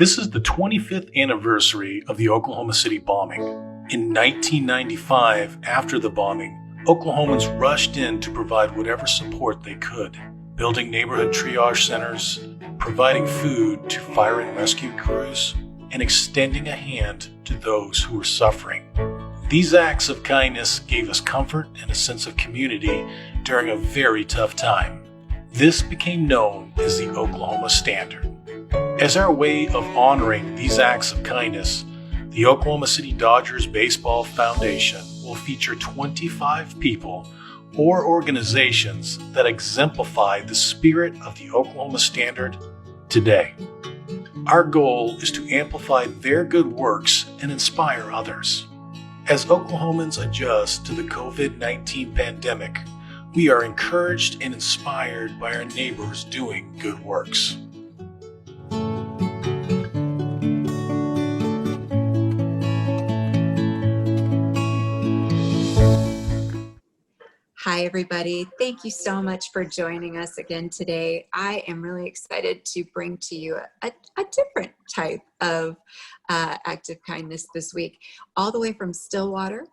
This is the 25th anniversary of the Oklahoma City bombing. In 1995, after the bombing, Oklahomans rushed in to provide whatever support they could, building neighborhood triage centers, providing food to fire and rescue crews, and extending a hand to those who were suffering. These acts of kindness gave us comfort and a sense of community during a very tough time. This became known as the Oklahoma Standard. As our way of honoring these acts of kindness, the Oklahoma City Dodgers Baseball Foundation will feature 25 people or organizations that exemplify the spirit of the Oklahoma Standard today. Our goal is to amplify their good works and inspire others. As Oklahomans adjust to the COVID-19 pandemic, we are encouraged and inspired by our neighbors doing good works. Hi, everybody. Thank you so much for joining us again today. I am really excited to bring to you a different type of act of kindness this week, all the way from Stillwater.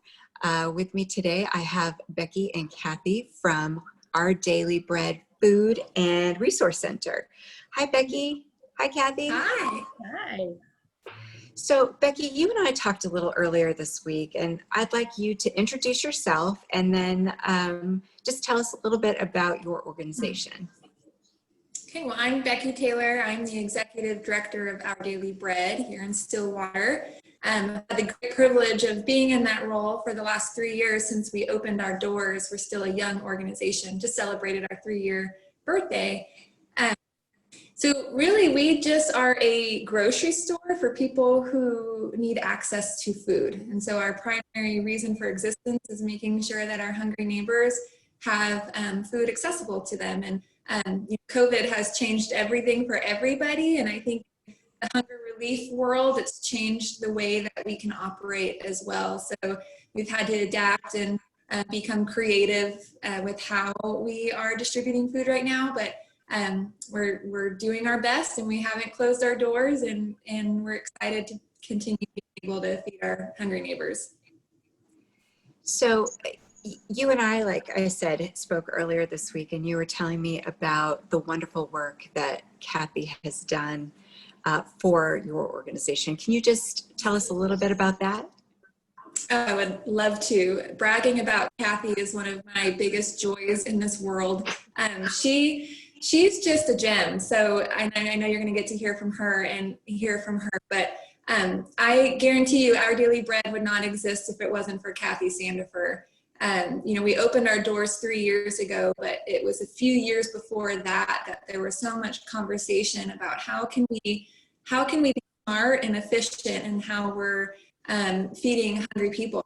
With me today, I have Becky and Kathy from Our Daily Bread Food and Resource Center. Hi, Becky. Hi, Kathy. Hi. Hi. So, Becky, you and I talked a little earlier this week, and I'd like you to introduce yourself and then just tell us a little bit about your organization. Okay, well, I'm Becky Taylor. I'm the Executive Director of Our Daily Bread here in Stillwater. I've had the great privilege of being in that role for the last 3 years since we opened our doors. We're still a young organization, just celebrated our 3-year birthday. So really, we just are a grocery store for people who need access to food. And so our primary reason for existence is making sure that our hungry neighbors have food accessible to them. And COVID has changed everything for everybody. And I think the hunger relief world, it's changed the way that we can operate as well. So we've had to adapt and become creative with how we are distributing food right now. But we're doing our best, and we haven't closed our doors, and we're excited to continue being able to feed our hungry neighbors. So you and I, like I said, spoke earlier this week, and you were telling me about the wonderful work that Kathy has done for your organization. Can you just tell us a little bit about that? I would love to. Bragging about Kathy is one of my biggest joys in this world. She's just a gem. So I know you're going to get to hear from her, but I guarantee you Our Daily Bread would not exist if it wasn't for Kathy Sandefur. We opened our doors 3 years ago, but it was a few years before that there was so much conversation about how can we be smart and efficient in how we're feeding hungry people.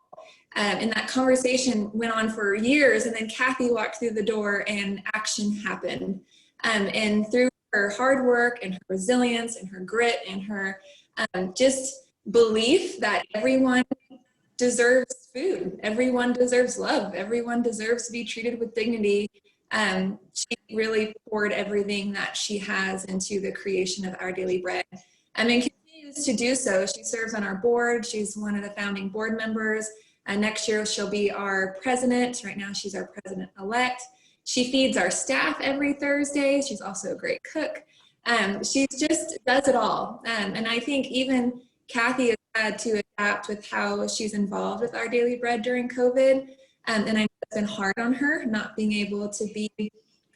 And that conversation went on for years, and then Kathy walked through the door and action happened. And through her hard work and her resilience and her grit and her just belief that everyone deserves food, everyone deserves love, everyone deserves to be treated with dignity, she really poured everything that she has into the creation of Our Daily Bread. And continues to do so. She serves on our board. She's one of the founding board members. Next year, she'll be our president. Right now, she's our president-elect. She feeds our staff every Thursday. She's also a great cook. She just does it all. And I think even Kathy has had to adapt with how she's involved with Our Daily Bread during COVID. And I know it's been hard on her not being able to be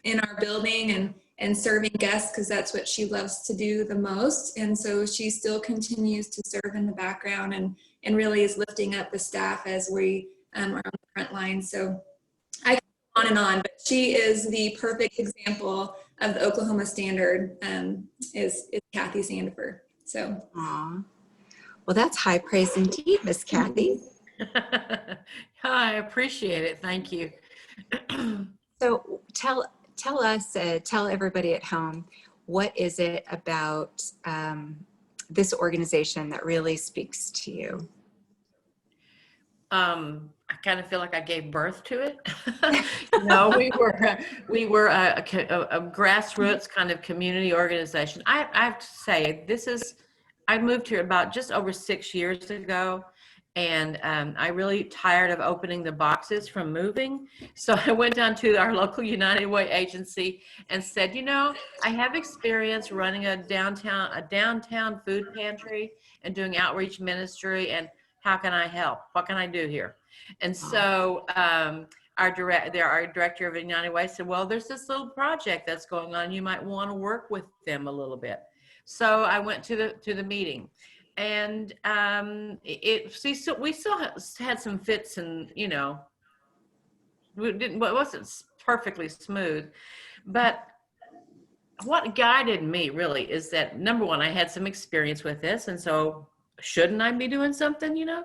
in our building and serving guests, because that's what she loves to do the most. And so she still continues to serve in the background and really is lifting up the staff as we are on the front line. So I can go on and on, but she is the perfect example of the Oklahoma Standard, is Kathy Sandefur. So. Aww. Well, that's high praise indeed, Miss Kathy. I appreciate it. Thank you. So tell everybody at home, what is it about this organization that really speaks to you? I kind of feel like I gave birth to it. We were a grassroots kind of community organization. I have to say, this is I moved here about just over 6 years ago, and I really tired of opening the boxes from moving. So I went down to our local United Way agency and said, you know, I have experience running a downtown food pantry and doing outreach ministry, and how can I help? What can I do here? And so our director of United Way said, well, there's this little project that's going on. You might want to work with them a little bit. So I went to the meeting, and we still had some fits, and you know, it wasn't perfectly smooth, but what guided me really is that, number one, I had some experience with this, and so shouldn't I be doing something, you know?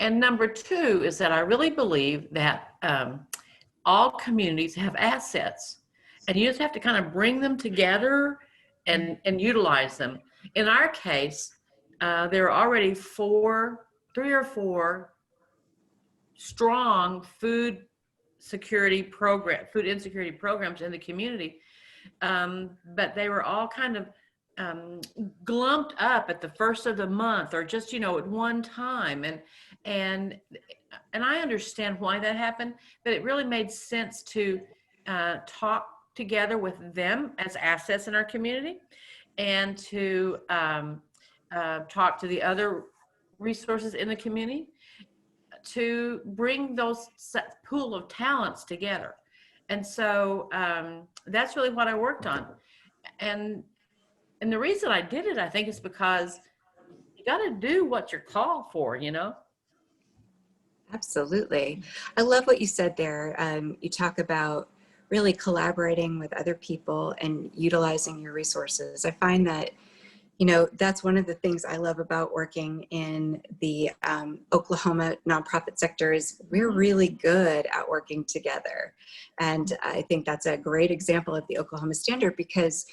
And number two is that I really believe that all communities have assets, and you just have to kind of bring them together and utilize them. In our case, there are already 3 or 4 strong food insecurity programs in the community, but they were all kind of glumped up at the first of the month, or just, you know, at one time, and I understand why that happened, but it really made sense to talk together with them as assets in our community, and to talk to the other resources in the community to bring those pool of talents together. And so that's really what I worked on. And the reason I did it, I think, is because you got to do what you're called for, you know? Absolutely. I love what you said there. You talk about really collaborating with other people and utilizing your resources. I find that, you know, that's one of the things I love about working in the Oklahoma nonprofit sector is we're really good at working together. And I think that's a great example of the Oklahoma Standard, because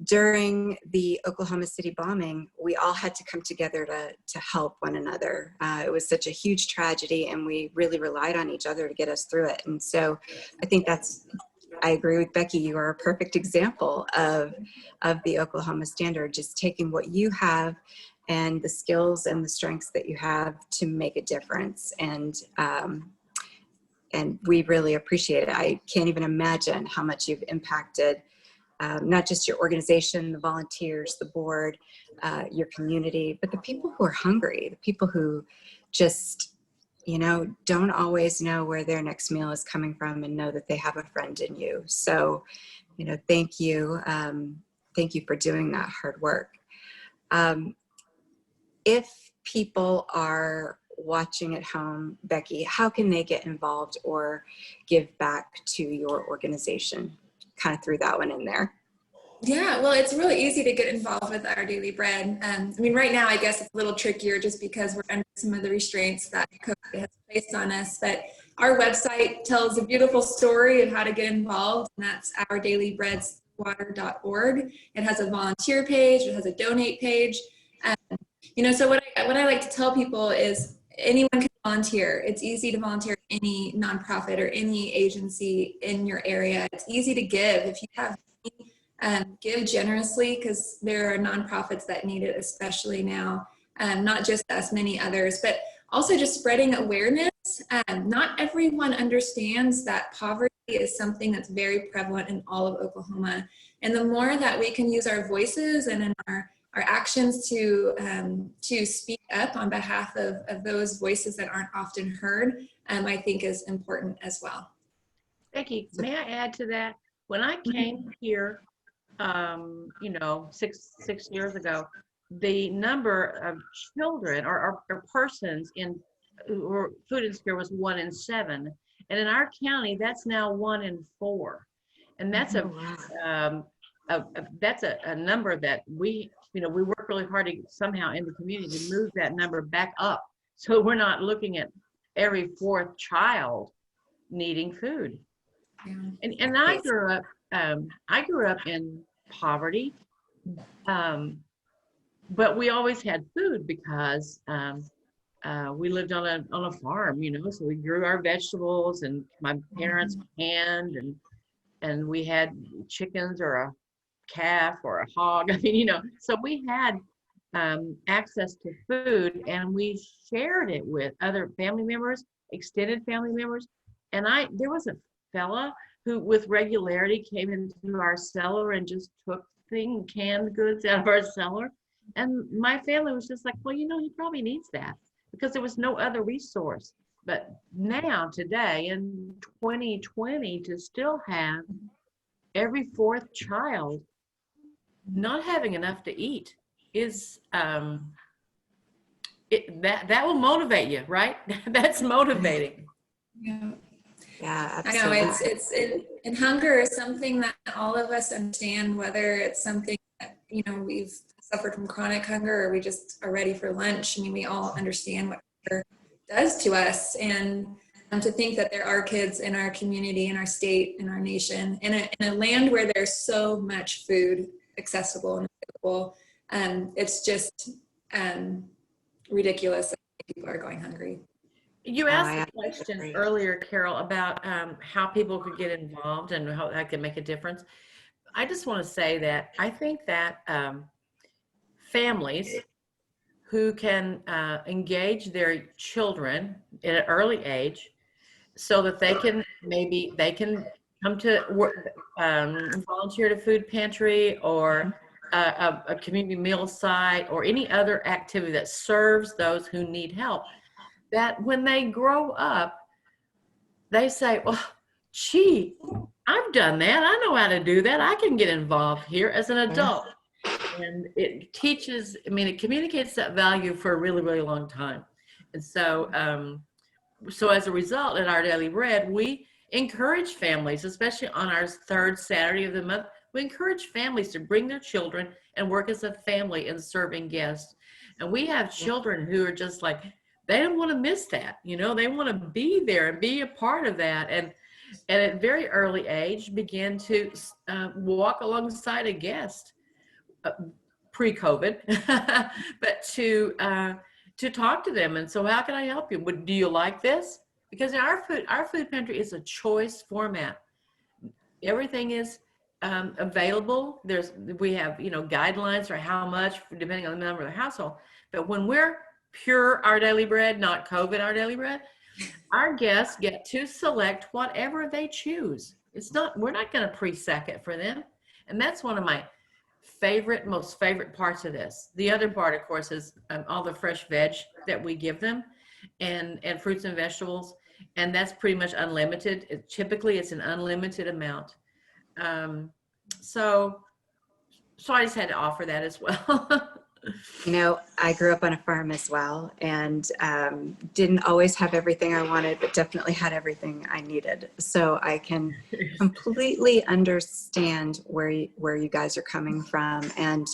during the Oklahoma City bombing, we all had to come together to help one another. It was such a huge tragedy, and we really relied on each other to get us through it. And so I think I agree with Becky, you are a perfect example of the Oklahoma Standard, just taking what you have and the skills and the strengths that you have to make a difference. And we really appreciate it. I can't even imagine how much you've impacted not just your organization, the volunteers, the board, your community, but the people who are hungry, the people who just, you know, don't always know where their next meal is coming from and know that they have a friend in you. So, you know, thank you. Thank you for doing that hard work. If people are watching at home, Becky, how can they get involved or give back to your organization? Kind of threw that one in there. Yeah, well, it's really easy to get involved with Our Daily Bread. I mean, right now, I guess it's a little trickier just because we're under some of the restraints that COVID has placed on us. But our website tells a beautiful story of how to get involved, and that's ourdailybreadswater.org. It has a volunteer page, it has a donate page. You know, so what I like to tell people is anyone can volunteer. It's easy to volunteer at any nonprofit or any agency in your area. It's easy to give. If you have give generously, because there are nonprofits that need it, especially now, not just us, many others, but also just spreading awareness. Not everyone understands that poverty is something that's very prevalent in all of Oklahoma. And the more that we can use our voices and in our actions to speak up on behalf of those voices that aren't often heard, I think is important as well. Becky, may I add to that? When I came here, you know, six years ago, the number of children or persons who were food insecure was 1 in 7, and in our county, that's now 1 in 4, and that's that's a number that we work really hard to somehow in the community to move that number back up, so we're not looking at every 4th child needing food. Yeah. And I grew up in poverty, but we always had food because we lived on a farm, you know, so we grew our vegetables, and my parents canned, and we had chickens or a calf or a hog. I mean, you know, so we had access to food, and we shared it with other family members, extended family members. And there was a fella who with regularity came into our cellar and just took canned goods out of our cellar. And my family was just like, well, he probably needs that, because there was no other resource. But now, today, in 2020, to still have every fourth child not having enough to eat is that will motivate you, right? That's motivating. Yeah. Yeah, I know absolutely. and hunger is something that all of us understand, whether it's something that, we've suffered from chronic hunger or we just are ready for lunch. I mean, we all understand what hunger does to us. And to think that there are kids in our community, in our state, in our nation, in a land where there's so much food accessible and available, it's just ridiculous that people are going hungry. You Oh, asked I a question agree. earlier, Carol, about how people could get involved and how that can make a difference. I just want to say that I think that families who can engage their children at an early age, so that they can come to work, volunteer at a food pantry or a community meal site or any other activity that serves those who need help, that when they grow up, they say, well, gee, I've done that. I know how to do that. I can get involved here as an adult. And it teaches, it communicates that value for a really, really long time. And so, so as a result, at Our Daily Bread, we encourage families, especially on our third Saturday of the month, we encourage families to bring their children and work as a family in serving guests. And we have children who are just like, they don't want to miss that. They want to be there and be a part of that. And at a very early age, begin to walk alongside a guest, pre-COVID, but to talk to them. And so, how can I help you? Do you like this? Because our food pantry is a choice format. Everything is available. We have guidelines for how much, depending on the number of the household. But when we're pure Our Daily Bread, not COVID Our Daily Bread, our guests get to select whatever they choose. We're not going to pre-sack it for them. And that's one of my most favorite parts of this. The other part, of course, is all the fresh veg that we give them, and fruits and vegetables, and that's pretty much unlimited. Typically, it's an unlimited amount. So I just had to offer that as well. I grew up on a farm as well, and didn't always have everything I wanted, but definitely had everything I needed. So I can completely understand where you guys are coming from. And,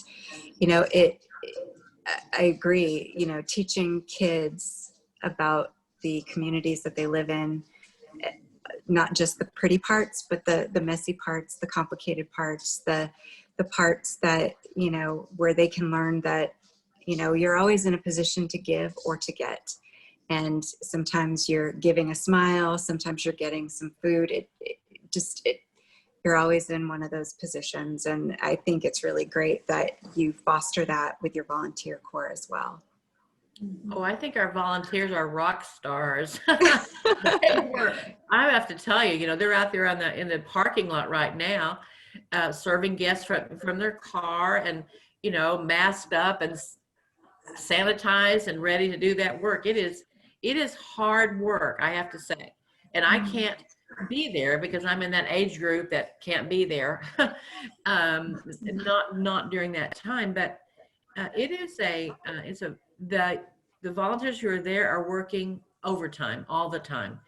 I agree, teaching kids about the communities that they live in, not just the pretty parts, but the messy parts, the complicated parts, the parts that, where they can learn that, you're always in a position to give or to get. And sometimes you're giving a smile, sometimes you're getting some food. You're always in one of those positions. And I think it's really great that you foster that with your volunteer corps as well. Oh, I think our volunteers are rock stars. I have to tell you, they're out there in the parking lot right now, serving guests from their car, and masked up and sanitized and ready to do that work. It is hard work, I have to say, and I can't be there because I'm in that age group that can't be there. Not during that time, but the volunteers who are there are working overtime all the time,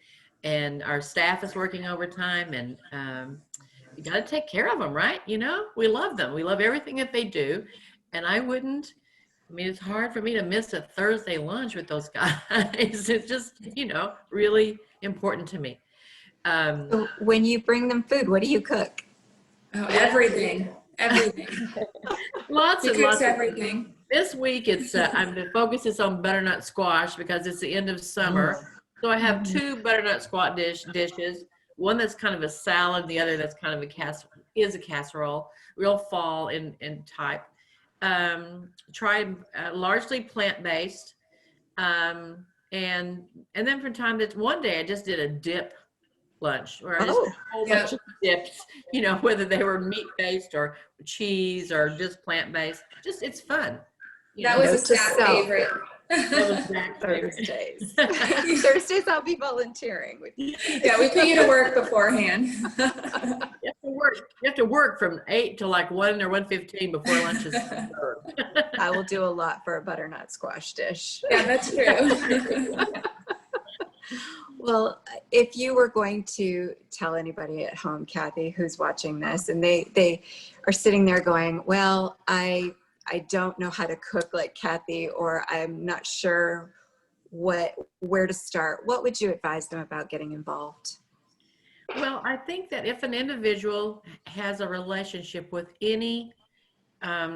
and our staff is working overtime, and you got to take care of them, right? We love them. We love everything that they do, and it's hard for me to miss a Thursday lunch with those guys. It's just, really important to me. So when you bring them food, what do you cook? Oh, everything. Lots He and cooks lots everything. This week the focus is on butternut squash because it's the end of summer. So I have two butternut squash dishes. One that's kind of a salad, the other that's kind of a casserole, real fall in type. tried largely plant-based. And then from time to one day I just did a dip lunch where I just did a whole Yeah. bunch of dips, you know, whether they were meat-based or cheese or just plant-based. Just, it's fun. You That know? was a Note to staff self. favorite. That was Zach's favorite. Thursdays. Thursdays I'll be volunteering with you. Yeah, we put you to work beforehand. You have to work from 8 to like 1 or 1:15 before lunch is served. I will do a lot for a butternut squash dish. Yeah, that's true. Well, if you were going to tell anybody at home, Kathy, who's watching this, and they are sitting there going, well, I don't know how to cook like Kathy, or I'm not sure where to start, what would you advise them about getting involved? Well, I think that if an individual has a relationship with any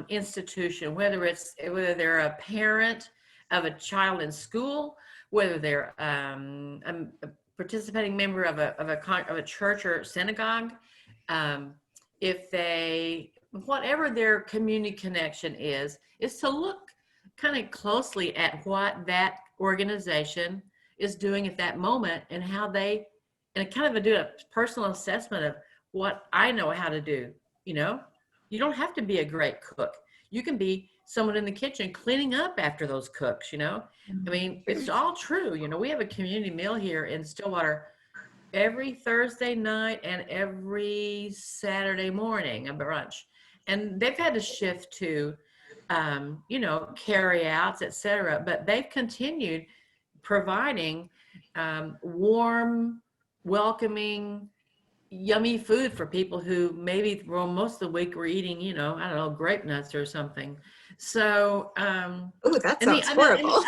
institution, whether they're a parent of a child in school, whether they're a participating member of a church or synagogue, whatever their community connection is to look kind of closely at what that organization is doing at that moment and how they, and kind of do a personal assessment of what I know how to do. You know, you don't have to be a great cook. You can be someone in the kitchen cleaning up after those cooks, you know. I mean, it's all true. You know, we have a community meal here in Stillwater every Thursday night and every Saturday morning, a brunch. And they've had to shift to, you know, carry outs, et cetera, but they've continued providing warm, welcoming, yummy food for people who maybe most of the week were eating, you know, I don't know, grape nuts or something. So, Oh, that sounds horrible.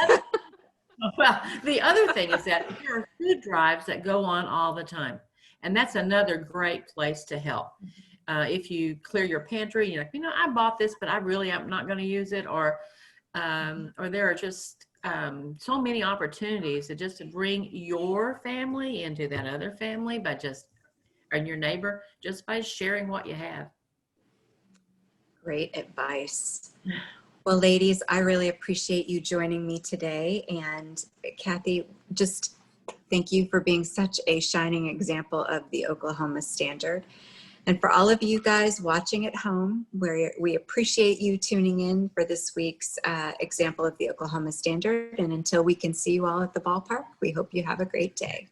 well, the other thing is that there are food drives that go on all the time. And that's another great place to help. If you clear your pantry, you're like, you know, I bought this, but I really am not going to use it. Or there are just so many opportunities to bring your family into that other family and your neighbor, just by sharing what you have. Great advice. Well, ladies, I really appreciate you joining me today. And Kathy, just thank you for being such a shining example of the Oklahoma Standard. And for all of you guys watching at home, we appreciate you tuning in for this week's example of the Oklahoma Standard. And until we can see you all at the ballpark, we hope you have a great day.